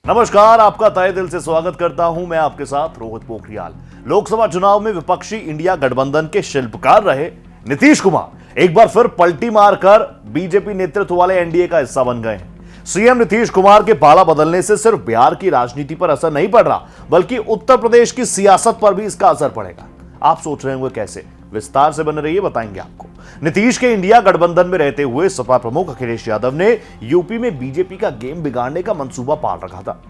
नमस्कार, आपका तहे दिल से स्वागत करता हूं मैं आपके साथ रोहित पोखरियाल। लोकसभा चुनाव में विपक्षी इंडिया गठबंधन के शिल्पकार रहे नीतीश कुमार एक बार फिर पलटी मारकर बीजेपी नेतृत्व वाले एनडीए का हिस्सा बन गए हैं। सीएम नीतीश कुमार के पाला बदलने से सिर्फ बिहार की राजनीति पर असर नहीं पड़ रहा, बल्कि उत्तर प्रदेश की सियासत पर भी इसका असर पड़ेगा। आप सोच रहे होंगे कैसे? विस्तार से बने रहिए, बताएंगे आपको। नीतीश के इंडिया गठबंधन में रहते हुए सपा प्रमुख अखिलेश यादव ने यूपी में बीजेपी का गेम बिगाड़ने का मंसूबा पाल रखा था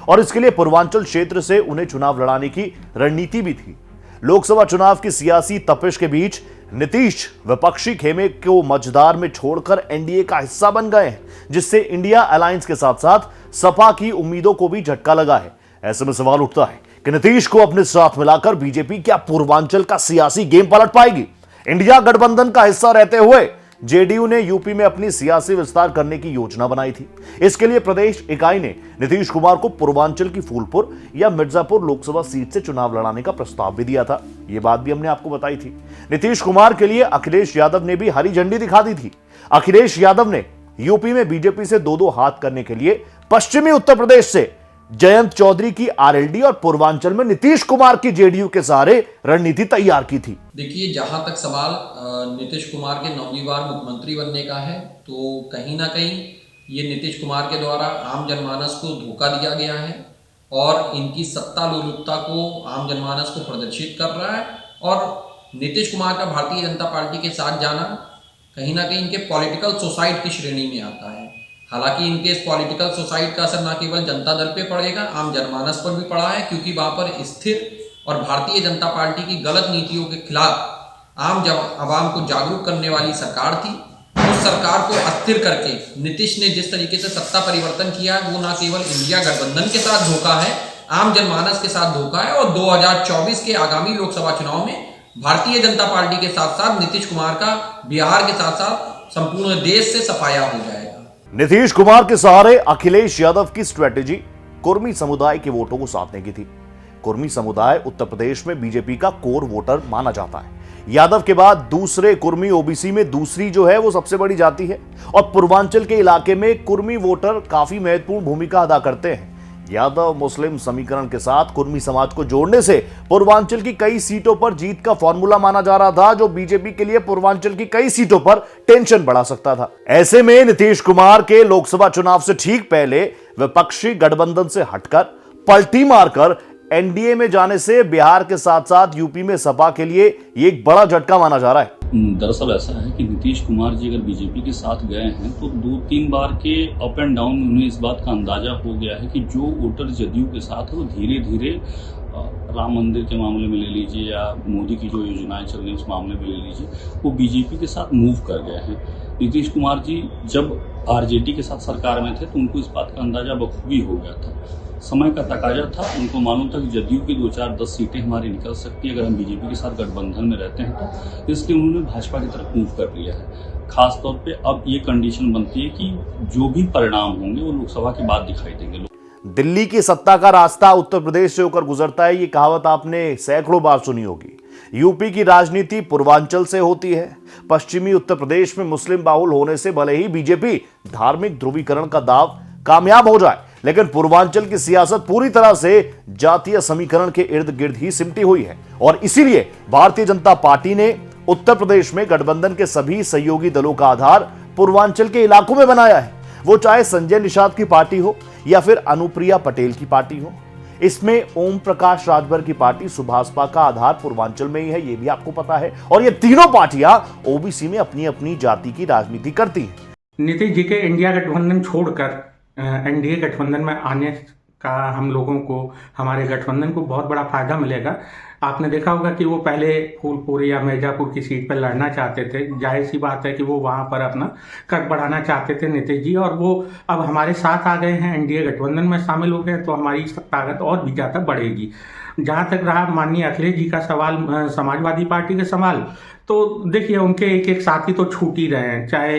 और इसके लिए पूर्वांचल क्षेत्र से उन्हें चुनाव लड़ाने की रणनीति भी थी। लोकसभा चुनाव की सियासी तपिश के बीच नीतीश विपक्षी खेमे को मझधार में छोड़कर एनडीए का हिस्सा बन गए हैं, जिससे इंडिया अलायंस के साथ साथ सपा की उम्मीदों को भी झटका लगा है। ऐसे में सवाल उठता है कि नीतीश को अपने साथ मिलाकर बीजेपी क्या पूर्वांचल का सियासी गेम पलट पाएगी? इंडिया गठबंधन का हिस्सा रहते हुए जेडीयू ने यूपी में अपनी सियासी विस्तार करने की योजना बनाई थी। इसके लिए प्रदेश इकाई ने नीतीश कुमार को पूर्वांचल की फूलपुर या मिर्जापुर लोकसभा सीट से चुनाव लड़ाने का प्रस्ताव भी दिया था। यह बात भी हमने आपको बताई थी। नीतीश कुमार के लिए अखिलेश यादव ने भी हरी झंडी दिखा दी थी। अखिलेश यादव ने यूपी में बीजेपी से दो हाथ करने के लिए पश्चिमी उत्तर प्रदेश से जयंत चौधरी की आरएलडी और पूर्वांचल में नीतीश कुमार की जेडीयू के सहारे रणनीति तैयार की थी। देखिए, जहां तक सवाल नीतीश कुमार के 9वीं बार मुख्यमंत्री बनने का है, तो कहीं ना कहीं ये नीतीश कुमार के द्वारा आम जनमानस को धोखा दिया गया है और इनकी सत्ता लोलुपता को आम जनमानस को प्रदर्शित कर रहा है। और नीतीश कुमार का भारतीय जनता पार्टी के साथ जाना कहीं ना कहीं इनके पॉलिटिकल सुसाइड की श्रेणी में आता है। हालांकि इनके इस पॉलिटिकल सुसाइड का असर न केवल जनता दल पे पड़ेगा, आम जनमानस पर भी पड़ा है, क्योंकि वहां पर स्थिर और भारतीय जनता पार्टी की गलत नीतियों के खिलाफ आवाम को जागरूक करने वाली सरकार थी। उस सरकार को अस्थिर करके नीतीश ने जिस तरीके से सत्ता परिवर्तन किया है, वो न केवल इंडिया गठबंधन के साथ धोखा है, आम जनमानस के साथ धोखा है। और 2024 के आगामी लोकसभा चुनाव में भारतीय जनता पार्टी के साथ साथ नीतीश कुमार का बिहार के साथ साथ संपूर्ण देश से सफाया हो जाएगा। नीतीश कुमार के सहारे अखिलेश यादव की स्ट्रेटेजी कुर्मी समुदाय के वोटों को साधने की थी। कुर्मी समुदाय उत्तर प्रदेश में बीजेपी का कोर वोटर माना जाता है। यादव के बाद दूसरे कुर्मी ओबीसी में दूसरी जो है वो सबसे बड़ी जाति है और पूर्वांचल के इलाके में कुर्मी वोटर काफी महत्वपूर्ण भूमिका अदा करते हैं। यादव मुस्लिम समीकरण के साथ कुर्मी समाज को जोड़ने से पूर्वांचल की कई सीटों पर जीत का फॉर्मूला माना जा रहा था, जो बीजेपी के लिए पूर्वांचल की कई सीटों पर टेंशन बढ़ा सकता था। ऐसे में नीतीश कुमार के लोकसभा चुनाव से ठीक पहले विपक्षी गठबंधन से हटकर पलटी मारकर एनडीए में जाने से बिहार के साथ साथ यूपी में सपा के लिए एक बड़ा झटका माना जा रहा है। दरअसल ऐसा है कि नीतीश कुमार जी अगर बीजेपी के साथ गए हैं तो 2-3 बार के अप एंड डाउन में उन्हें इस बात का अंदाजा हो गया है कि जो वोटर जदयू के साथ है वो धीरे धीरे राम मंदिर के मामले में ले लीजिए या मोदी की जो योजनाएं चल रही हैं उस मामले में ले लीजिए, वो बीजेपी के साथ मूव कर गए हैं। नीतीश कुमार जी जब आरजेडी के साथ सरकार में थे तो उनको इस बात का अंदाजा बखूबी हो गया था। समय का तकाजा था, उनको मालूम था कि जदयू की 2-4-10 सीटें हमारी निकल सकती है अगर हम बीजेपी के साथ गठबंधन में रहते हैं, तो इसलिए उन्होंने भाजपा की तरफ मूव कर लिया है। खास तौर पे अब ये कंडीशन बनती है कि जो भी परिणाम होंगे वो लोकसभा के बाद दिखाई देंगे। दिल्ली की सत्ता का रास्ता उत्तर प्रदेश से होकर गुजरता है, ये कहावत आपने सैकड़ों बार सुनी होगी। यूपी की राजनीति पूर्वांचल से होती है। पश्चिमी उत्तर प्रदेश में मुस्लिम बाहुल होने से भले ही बीजेपी धार्मिक ध्रुवीकरण का दाव कामयाब हो जाए, लेकिन पूर्वांचल की सियासत पूरी तरह से जातीय समीकरण के इर्द गिर्द ही सिमटी हुई है और इसीलिए भारतीय जनता पार्टी ने उत्तर प्रदेश में गठबंधन के सभी सहयोगी दलों का आधार पूर्वांचल के इलाकों में बनाया है, वो चाहे संजय निषाद की पार्टी हो या फिर अनुप्रिया पटेल की पार्टी हो। इसमें ओम प्रकाश राजभर की पार्टी सुभाषपा का आधार पूर्वांचल में ही है, ये भी आपको पता है। और ये तीनों पार्टियां ओबीसी में अपनी अपनी जाति की राजनीति करती हैं। नीतीश जी के इंडिया गठबंधन छोड़कर एनडीए गठबंधन में आने का हम लोगों को, हमारे गठबंधन को बहुत बड़ा फायदा मिलेगा। आपने देखा होगा कि वो पहले फूलपुर या मिर्जापुर की सीट पर लड़ना चाहते थे। जाहिर सी बात है कि वो वहाँ पर अपना कद बढ़ाना चाहते थे नीतीश जी, और वो अब हमारे साथ आ गए हैं, एनडीए गठबंधन में शामिल हो गए, तो हमारी ताकत और भी ज़्यादा बढ़ेगी। जहाँ तक रहा माननीय अखिलेश जी का सवाल, समाजवादी पार्टी का सवाल, तो देखिए उनके एक एक साथी तो छूट ही रहे हैं, चाहे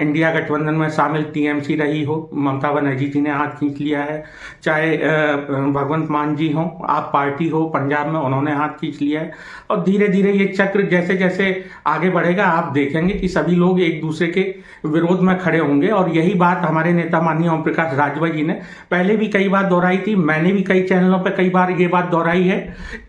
इंडिया गठबंधन में शामिल टीएमसी रही हो, ममता बनर्जी जी ने हाथ खींच लिया है, चाहे भगवंत मान जी हो, आप पार्टी हो पंजाब में, उन्होंने हाथ खींच लिया है। और धीरे धीरे ये चक्र जैसे जैसे आगे बढ़ेगा आप देखेंगे कि सभी लोग एक दूसरे के विरोध में खड़े होंगे। और यही बात हमारे नेता माननीय ओम प्रकाश राजभर जी ने पहले भी कई बार दोहराई थी, मैंने भी कई चैनलों पर कई बार ये बात दोहराई है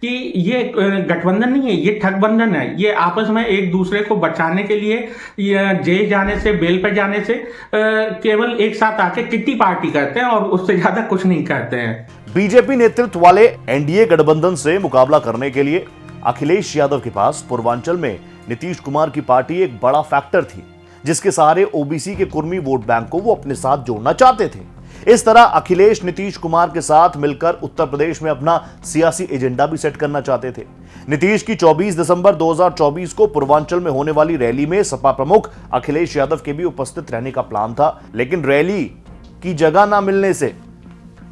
कि ये गठबंधन नहीं है, ये ठगबंधन है। ये आपस में एक दूसरे को बचाने के लिए जेल जाने से, बेल पर जाने से केवल एक साथ आके किट्टी पार्टी करते हैं और उससे ज्यादा कुछ नहीं करते हैं। बीजेपी नेतृत्व वाले एनडीए गठबंधन से मुकाबला करने के लिए अखिलेश यादव के पास पूर्वांचल में नीतीश कुमार की पार्टी एक बड़ा फैक्टर थी, जिसके सहारे ओबीसी के कुर्मी वोट बैंक को वो अपने साथ जोड़ना चाहते थे। इस तरह अखिलेश नीतीश कुमार के साथ मिलकर उत्तर प्रदेश में अपना सियासी एजेंडा भी सेट करना चाहते थे। नीतीश की 24 दिसंबर 2024 को पूर्वांचल में होने वाली रैली में सपा प्रमुख अखिलेश यादव के भी उपस्थित रहने का प्लान था, लेकिन रैली की जगह ना मिलने से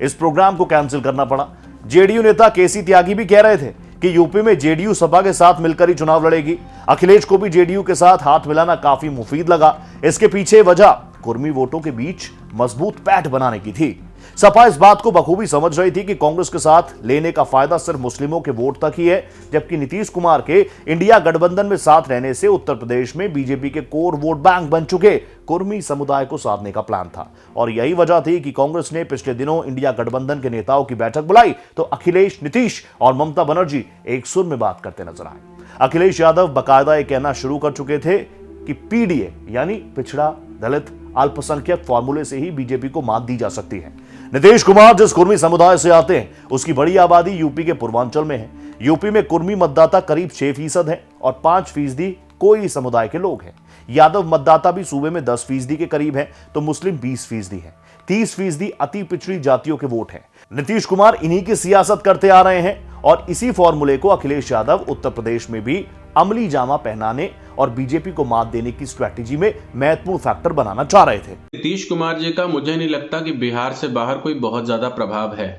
इस प्रोग्राम को कैंसिल करना पड़ा। जेडीयू नेता केसी त्यागी भी कह रहे थे कि यूपी में जेडीयू सपा के साथ मिलकर ही चुनाव लड़ेगी। अखिलेश को भी जेडीयू के साथ हाथ मिलाना काफी मुफीद लगा। इसके पीछे वजह कुर्मी वोटों के बीच मजबूत पैठ बनाने की थी। सपा इस बात को बखूबी समझ रही थी कि कांग्रेस के साथ लेने का फायदा सिर्फ मुस्लिमों के वोट तक ही है, जबकि नीतीश कुमार के इंडिया गठबंधन में साथ रहने से उत्तर प्रदेश में बीजेपी के कोर वोट बैंक बन चुके कुर्मी समुदाय को साधने का प्लान था। और यही वजह थी कि कांग्रेस ने पिछले दिनों इंडिया गठबंधन के नेताओं की बैठक बुलाई तो अखिलेश, नीतीश और ममता बनर्जी एक सुर में बात करते नजर आए। अखिलेश यादव बाकायदा ये कहना शुरू कर चुके थे कि पीडीए यानी पिछड़ा, दलित, अल्पसंख्यक फॉर्मूले से ही बीजेपी को मात दी जा सकती है। नीतीश कुमार जिस कुर्मी समुदाय से आते हैं उसकी बड़ी आबादी यूपी के पूर्वांचल में है। यूपी में कुर्मी मतदाता करीब 6% है और 5% कोई समुदाय के लोग हैं। यादव मतदाता भी सूबे में 10% के करीब है तो मुस्लिम 20% है। 30% अति पिछड़ी जातियों के वोट हैं। नीतीश कुमार इन्हीं की सियासत करते आ रहे हैं और इसी फॉर्मूले को अखिलेश यादव उत्तर प्रदेश में भी अमली जामा पहनाने और बीजेपी को मात देने की स्ट्रैटेजी में महत्वपूर्ण फैक्टर बनाना चाह रहे थे। नीतीश कुमार जी का मुझे नहीं लगता कि बिहार से बाहर कोई बहुत ज्यादा प्रभाव है।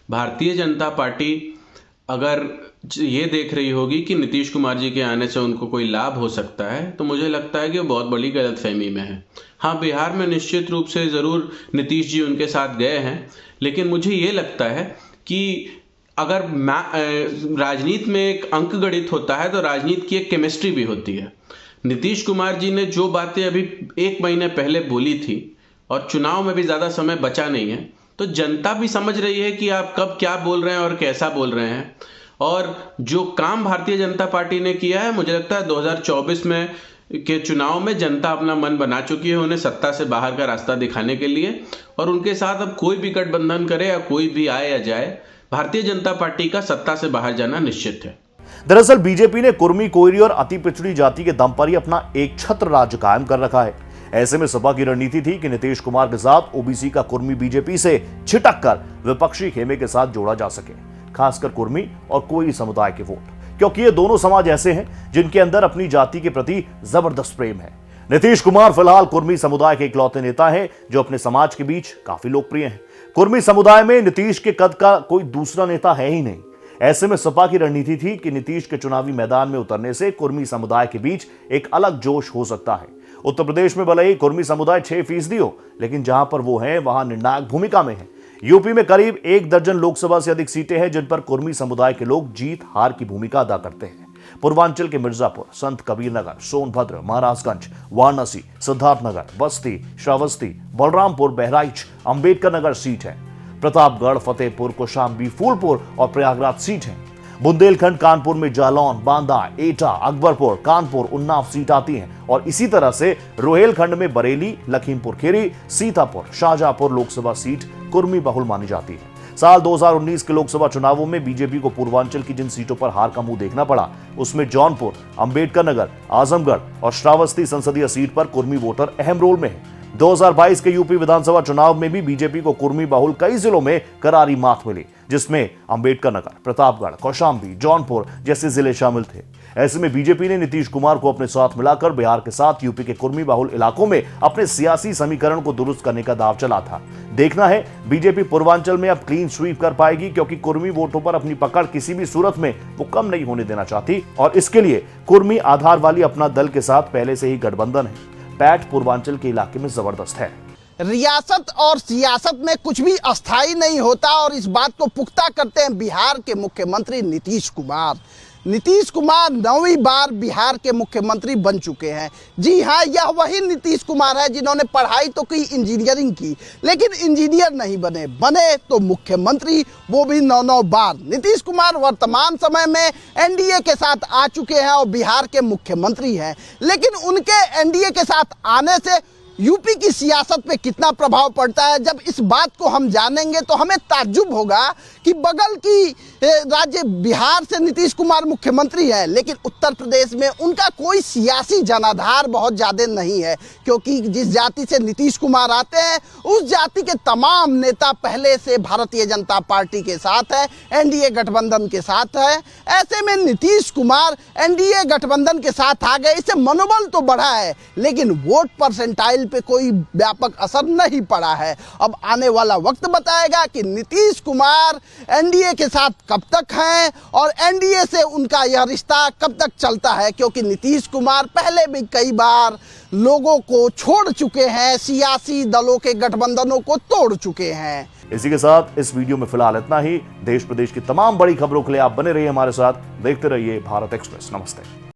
भारतीय जनता पार्टी अगर ये देख रही होगी कि नीतीश कुमार जी के आने से उनको कोई लाभ हो सकता है तो मुझे लगता है कि वो बहुत बड़ी गलतफहमी में है। हाँ, बिहार में निश्चित रूप से ज़रूर नीतीश जी उनके साथ गए हैं, लेकिन मुझे ये लगता है कि अगर राजनीति में एक अंक गणित होता है तो राजनीति की एक केमिस्ट्री भी होती है। नीतीश कुमार जी ने जो बातें अभी 1 महीने पहले बोली थी और चुनाव में भी ज़्यादा समय बचा नहीं है, तो जनता भी समझ रही है कि आप कब क्या बोल रहे हैं और कैसा बोल रहे हैं। और जो काम भारतीय जनता पार्टी ने किया है, मुझे लगता है 2024 में के चुनाव में जनता अपना मन बना चुकी है उन्हें सत्ता से बाहर का रास्ता दिखाने के लिए। और उनके साथ अब कोई भी गठबंधन करे या कोई भी आए या जाए, भारतीय जनता पार्टी का सत्ता से बाहर जाना निश्चित है। दरअसल बीजेपी ने कुर्मी, कोयरी और अति पिछड़ी जाति के दम पर ही अपना एक छत्र राज्य कायम कर रखा है। ऐसे में सपा की रणनीति थी कि नीतीश कुमार के साथ ओबीसी का कुर्मी बीजेपी से छिटक कर विपक्षी खेमे के साथ जोड़ा जा सके, खासकर कुर्मी और कोयरी समुदाय के वोट, क्योंकि ये दोनों समाज ऐसे हैं जिनके अंदर अपनी जाति के प्रति जबरदस्त प्रेम है। नीतीश कुमार फिलहाल कुर्मी समुदाय के इकलौते नेता हैं जो अपने समाज के बीच काफी लोकप्रिय हैं। कुर्मी समुदाय में नीतीश के कद का कोई दूसरा नेता है ही नहीं। ऐसे में सपा की रणनीति थी कि नीतीश के चुनावी मैदान में उतरने से कुर्मी समुदाय के बीच एक अलग जोश हो सकता है। उत्तर प्रदेश में भले ही कुर्मी समुदाय 6% हो, लेकिन जहां पर वो है वहां निर्णायक भूमिका में है। यूपी में करीब 1 दर्जन लोकसभा से अधिक सीटें हैं जिन पर कुर्मी समुदाय के लोग जीत हार की भूमिका अदा करते हैं। पूर्वांचल के मिर्जापुर, संत कबीर नगर, सोनभद्र, महाराजगंज, वाराणसी, सिद्धार्थनगर, बस्ती, श्रावस्ती, बलरामपुर, बहराइच, अंबेडकर नगर सीट है। प्रतापगढ़, फतेहपुर, कौशाम्बी, फूलपुर और प्रयागराज सीट है। बुंदेलखंड, कानपुर में जालौन, बांदा, एटा, अकबरपुर, कानपुर, उन्नाव सीट आती हैं और इसी तरह से रोहेलखंड में बरेली, लखीमपुर खीरी, सीतापुर, शाहजहांपुर लोकसभा सीट कुर्मी बहुल मानी जाती है। साल 2019 के लोकसभा चुनावों में बीजेपी को पूर्वांचल की जिन सीटों पर हार का मुंह देखना पड़ा, उसमें जौनपुर, अंबेडकर नगर, आजमगढ़ और श्रावस्ती संसदीय सीट पर कुर्मी वोटर अहम रोल में है। 2022 के यूपी विधानसभा चुनाव में भी बीजेपी को कुर्मी बहुल कई जिलों में करारी मात मिली, जिसमें अंबेडकर नगर, प्रतापगढ़, कौशाम्बी, जौनपुर जैसे जिले शामिल थे। ऐसे में बीजेपी ने नीतीश कुमार को अपने साथ मिलाकर बिहार के साथ यूपी के कुर्मी बहुल इलाकों में अपने सियासी समीकरण को दुरुस्त करने का दांव चला था। देखना है बीजेपी पूर्वांचल में अब क्लीन स्वीप कर पाएगी, क्योंकि कुर्मी वोटों पर अपनी पकड़ किसी भी सूरत में वो कम नहीं होने देना चाहती और इसके लिए कुर्मी आधार वाली अपना दल के साथ पहले से ही गठबंधन है। पैठ पूर्वांचल के इलाके में जबरदस्त है। रियासत और सियासत में कुछ भी अस्थाई नहीं होता और इस बात को पुख्ता करते हैं बिहार के मुख्यमंत्री नीतीश कुमार। नीतीश कुमार 9वीं बार बिहार के मुख्यमंत्री बन चुके हैं। जी हाँ, यह वही नीतीश कुमार है जिन्होंने पढ़ाई तो की, इंजीनियरिंग की, लेकिन इंजीनियर नहीं बने तो मुख्यमंत्री, वो भी 9 बार। नीतीश कुमार वर्तमान समय में एनडीए के साथ आ चुके हैं और बिहार के मुख्यमंत्री हैं, लेकिन उनके एनडीए के साथ आने से यूपी की सियासत पे कितना प्रभाव पड़ता है, जब इस बात को हम जानेंगे तो हमें ताज्जुब होगा कि बगल की राज्य बिहार से नीतीश कुमार मुख्यमंत्री है, लेकिन उत्तर प्रदेश में उनका कोई सियासी जनाधार बहुत ज़्यादा नहीं है, क्योंकि जिस जाति से नीतीश कुमार आते हैं उस जाति के तमाम नेता पहले से भारतीय जनता पार्टी के साथ है, एनडीए गठबंधन के साथ है। ऐसे में नीतीश कुमार एनडीए गठबंधन के साथ आ गए, इससे मनोबल तो बढ़ा है, लेकिन वोट परसेंटाइल पे कोई व्यापक असर नहीं पड़ा है। अब आने वाला वक्त बताएगा कि नीतीश कुमार एनडीए के साथ कब तक हैं और एनडीए से उनका यह रिश्ता कब तक चलता है, क्योंकि नीतीश कुमार पहले भी कई बार लोगों को छोड़ चुके हैं, सियासी दलों के गठबंधनों को तोड़ चुके हैं। इसी के साथ इस वीडियो में फिलहाल इतना ही। देश प्रदेश की तमाम बड़ी खबरों के लिए आप बने रहिए हमारे साथ, देखते रहिए भारत एक्सप्रेस। नमस्ते।